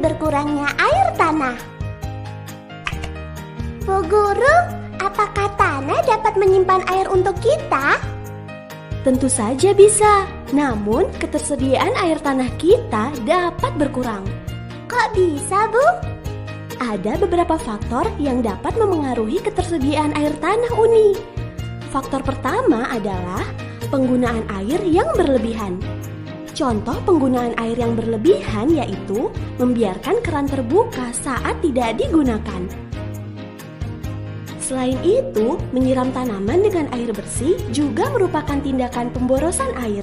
berkurangnya air tanah. Bu Guru, apakah tanah dapat menyimpan air untuk kita? Tentu saja bisa, namun ketersediaan air tanah kita dapat berkurang. Kok bisa, Bu? Ada beberapa faktor yang dapat memengaruhi ketersediaan air tanah, Uni. Faktor pertama adalah penggunaan air yang berlebihan. Contoh penggunaan air yang berlebihan yaitu membiarkan keran terbuka saat tidak digunakan. Selain itu, menyiram tanaman dengan air bersih juga merupakan tindakan pemborosan air.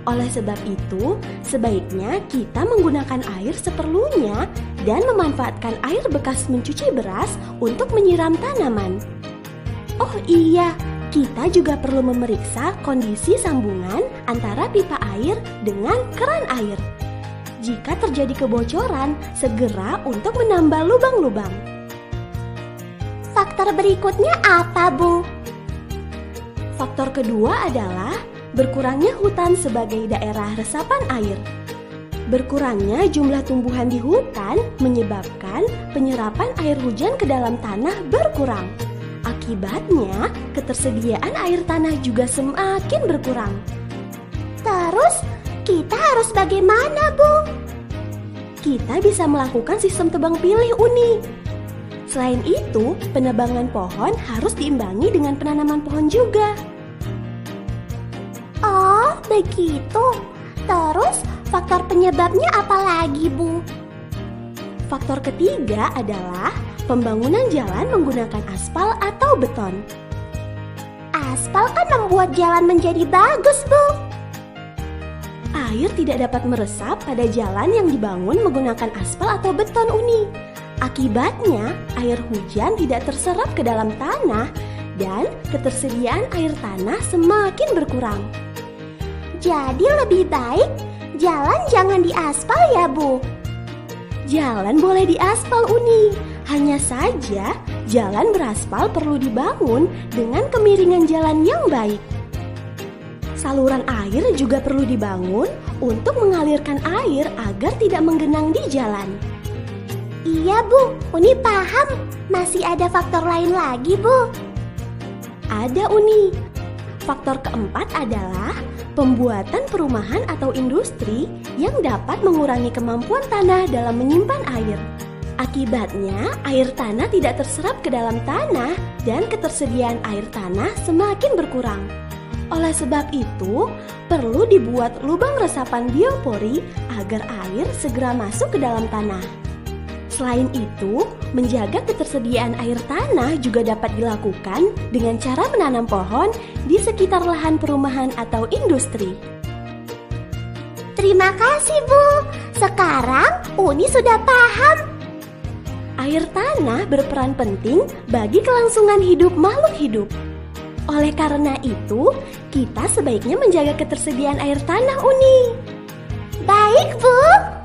Oleh sebab itu, sebaiknya kita menggunakan air seperlunya dan memanfaatkan air bekas mencuci beras untuk menyiram tanaman. Oh iya, kita juga perlu memeriksa kondisi sambungan antara pipa air dengan keran air. Jika terjadi kebocoran, segera untuk menambah lubang-lubang. Faktor berikutnya apa, Bu? Faktor kedua adalah berkurangnya hutan sebagai daerah resapan air. Berkurangnya jumlah tumbuhan di hutan menyebabkan penyerapan air hujan ke dalam tanah berkurang. Akibatnya, ketersediaan air tanah juga semakin berkurang. Terus, kita harus bagaimana, Bu? Kita bisa melakukan sistem tebang pilih, Uni. Selain itu, penebangan pohon harus diimbangi dengan penanaman pohon juga. Oh, begitu. Terus, faktor penyebabnya apa lagi, Bu? Faktor ketiga adalah pembangunan jalan menggunakan aspal atau beton. Aspal kan membuat jalan menjadi bagus, Bu. Air tidak dapat meresap pada jalan yang dibangun menggunakan aspal atau beton, Uni. Akibatnya, air hujan tidak terserap ke dalam tanah dan ketersediaan air tanah semakin berkurang. Jadi lebih baik jalan jangan diaspal ya, Bu? Jalan boleh diaspal, Uni. Hanya saja, jalan beraspal perlu dibangun dengan kemiringan jalan yang baik. Saluran air juga perlu dibangun untuk mengalirkan air agar tidak menggenang di jalan. Iya, Bu. Uni paham. Masih ada faktor lain lagi, Bu? Ada, Uni. Faktor keempat adalah pembuatan perumahan atau industri yang dapat mengurangi kemampuan tanah dalam menyimpan air. Akibatnya, air tanah tidak terserap ke dalam tanah dan ketersediaan air tanah semakin berkurang. Oleh sebab itu, perlu dibuat lubang resapan biopori agar air segera masuk ke dalam tanah. Selain itu, menjaga ketersediaan air tanah juga dapat dilakukan dengan cara menanam pohon di sekitar lahan perumahan atau industri. Terima kasih, Bu. Sekarang Uni sudah paham. Air tanah berperan penting bagi kelangsungan hidup makhluk hidup. Oleh karena itu, kita sebaiknya menjaga ketersediaan air tanah, Uni. Baik, Bu.